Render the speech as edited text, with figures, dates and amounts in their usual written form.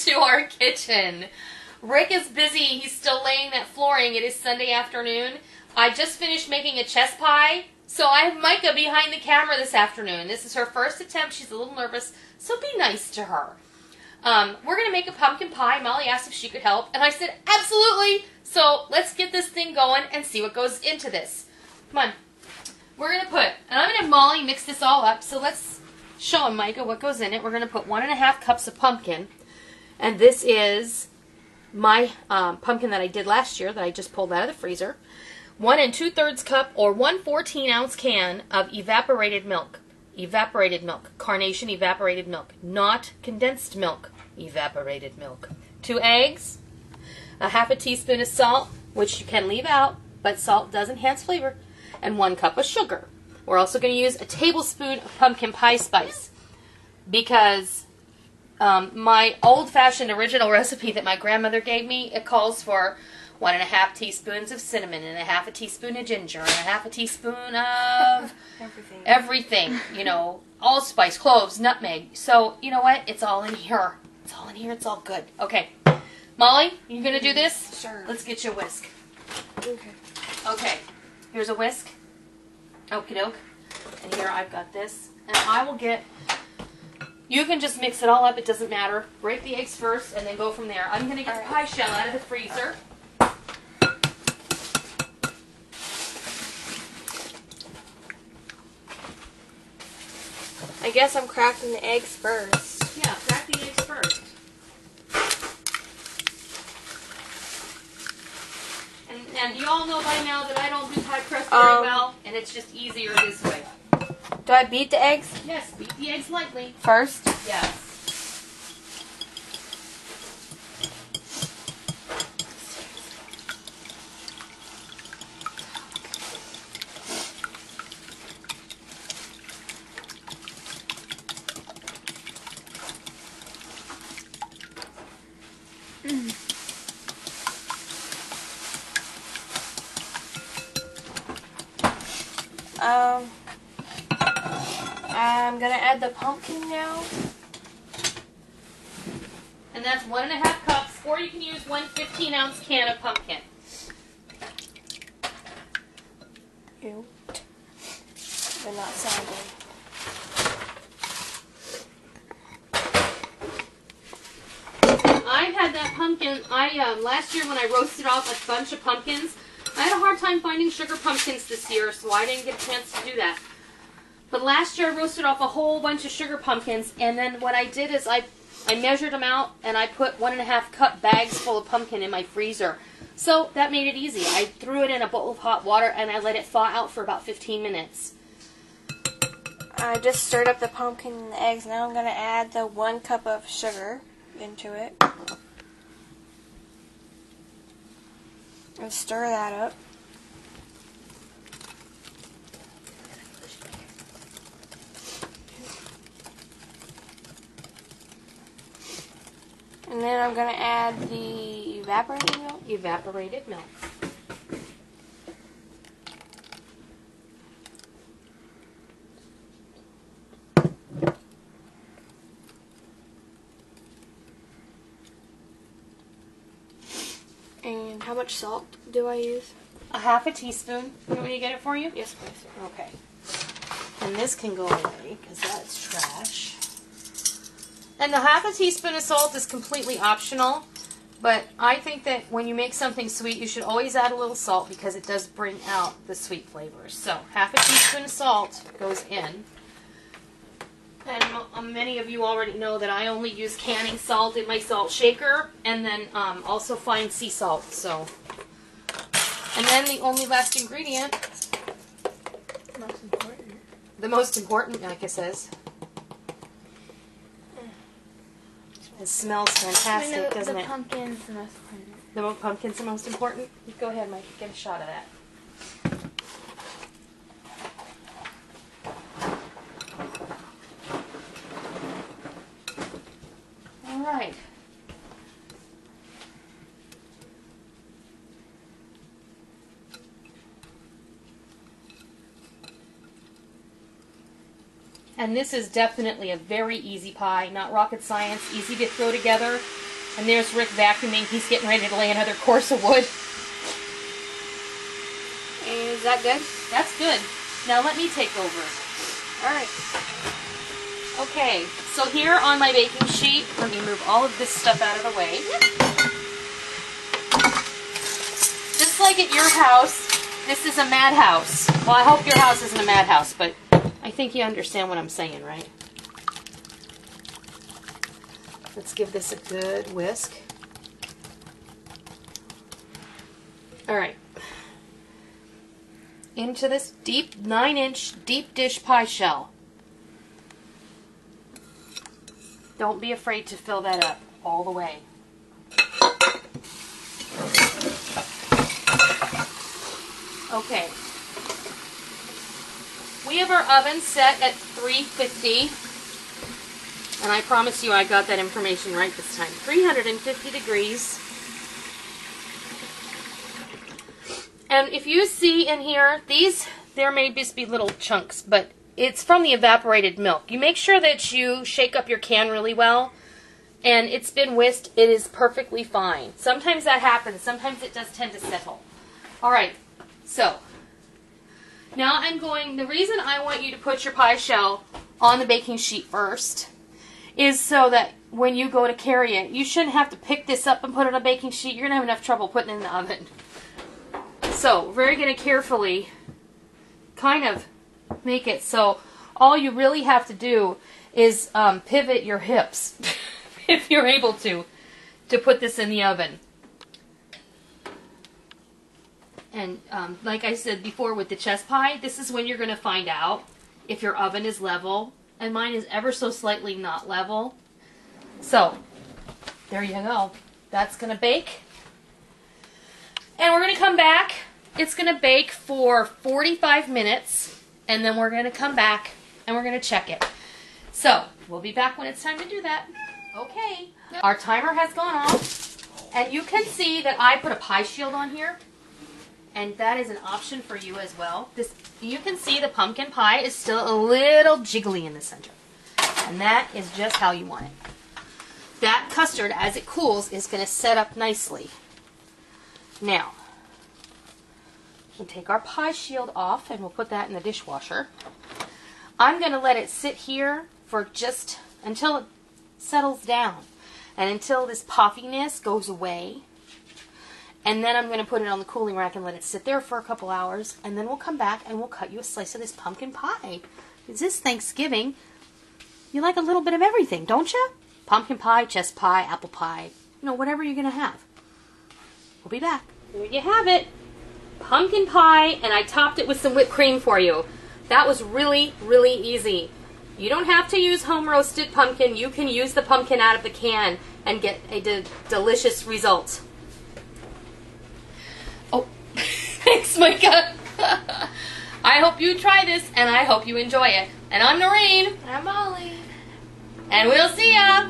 to our kitchen. Rick is busy. He's still laying that flooring. It is Sunday afternoon. I just finished making a chess pie, so I have Micah behind the camera this afternoon. This is her first attempt. She's a little nervous, so be nice to her. We're going to make a pumpkin pie. Molly asked if she could help, and I said, absolutely. So let's get this thing going and see what goes into this. Come on. We're going to put, and I'm going to have Molly mix this all up, so let's show him, Micah, what goes in it. We're going to put 1.5 cups of pumpkin, and this is my pumpkin that I did last year that I just pulled out of the freezer. 1 2/3 cup or 1 14-ounce can of evaporated milk. Evaporated milk. Carnation evaporated milk. Not condensed milk. Evaporated milk. 2 eggs. 1/2 teaspoon of salt, which you can leave out, but salt does enhance flavor. And 1 cup of sugar. We're also going to use a tablespoon of pumpkin pie spice because my old-fashioned original recipe that my grandmother gave me, it calls for 1.5 teaspoons of cinnamon and 1/2 teaspoon of ginger and 1/2 teaspoon of everything, you know, allspice, cloves, nutmeg. So, you know what? It's all in here. It's all in here. It's all good. Okay. Molly, you going to do this? Sure. Let's get you a whisk. Okay. Okay. Here's a whisk. Okie doke. And here I've got this. And I will get... You can just mix it all up. It doesn't matter. Break the eggs first and then go from there. I'm going to get the pie shell out of the freezer. I guess I'm cracking the eggs first. Yeah, crack the eggs first. And you all know by now that I don't do pie crust very well, and it's just easier this way. Do I beat the eggs? Yes, beat the eggs lightly. First? Yes. I'm gonna add the pumpkin now. And that's 1.5 cups, or you can use 1 15-ounce can of pumpkin. Ew. They're not sounding. I've had that pumpkin, last year when I roasted off a bunch of pumpkins, I had a hard time finding sugar pumpkins this year, so I didn't get a chance to do that. But last year I roasted off a whole bunch of sugar pumpkins, and then what I did is I measured them out, and I put 1.5 cup bags full of pumpkin in my freezer. So that made it easy. I threw it in a bowl of hot water, and I let it thaw out for about 15 minutes. I just stirred up the pumpkin and the eggs. Now I'm going to add the 1 cup of sugar into it. And stir that up. And then I'm going to add the evaporated milk. Evaporated milk. And how much salt do I use? 1/2 teaspoon. You want me to get it for you? Yes, please. Okay. And this can go away because that's trash. And the 1/2 teaspoon of salt is completely optional, but I think that when you make something sweet, you should always add a little salt because it does bring out the sweet flavors. So 1/2 teaspoon of salt goes in. And many of you already know that I only use canning salt in my salt shaker, and then also fine sea salt. So, and then the only last ingredient, the most important, like it says. It smells fantastic, doesn't it? The pumpkin's the most important. The pumpkin's the most important? Go ahead, Mike. Get a shot of that. All right. And this is definitely a very easy pie, not rocket science, easy to throw together. And there's Rick vacuuming. He's getting ready to lay another course of wood. Is that good? That's good. Now let me take over. Alright. Okay, so here on my baking sheet, let me move all of this stuff out of the way. Just like at your house, this is a madhouse. Well, I hope your house isn't a madhouse, but I think you understand what I'm saying, right? Let's give this a good whisk. Alright. Into this deep 9-inch deep dish pie shell. Don't be afraid to fill that up all the way. Okay. We have our oven set at 350. And I promise you I got that information right this time. 350 degrees. And if you see in here, there may just be little chunks, but it's from the evaporated milk. You make sure that you shake up your can really well, and it's been whisked. It is perfectly fine. Sometimes that happens. Sometimes it does tend to settle. All right, so now the reason I want you to put your pie shell on the baking sheet first is so that when you go to carry it, you shouldn't have to pick this up and put it on a baking sheet. You're going to have enough trouble putting it in the oven. So we're going to carefully kind of make it so all you really have to do is pivot your hips, if you're able to put this in the oven. And like I said before with the chess pie, this is when you're going to find out if your oven is level. And mine is ever so slightly not level. So, there you go. That's going to bake. And we're going to come back. It's going to bake for 45 minutes. And then we're going to come back and we're going to check it. So, we'll be back when it's time to do that. Okay. Our timer has gone off. And you can see that I put a pie shield on here. And that is an option for you as well. You can see the pumpkin pie is still a little jiggly in the center. And that is just how you want it. That custard, as it cools, is going to set up nicely. Now, we'll take our pie shield off and we'll put that in the dishwasher. I'm going to let it sit here for just until it settles down. And until this puffiness goes away. And then I'm going to put it on the cooling rack and let it sit there for a couple hours. And then we'll come back and we'll cut you a slice of this pumpkin pie. It's this Thanksgiving. You like a little bit of everything, don't you? Pumpkin pie, chess pie, apple pie. You know, whatever you're going to have. We'll be back. There you have it. Pumpkin pie, and I topped it with some whipped cream for you. That was really, really easy. You don't have to use home roasted pumpkin. You can use the pumpkin out of the can and get a delicious result. Oh, thanks, Micah. I hope you try this, and I hope you enjoy it. And I'm Noreen. I'm Molly. And we'll see ya.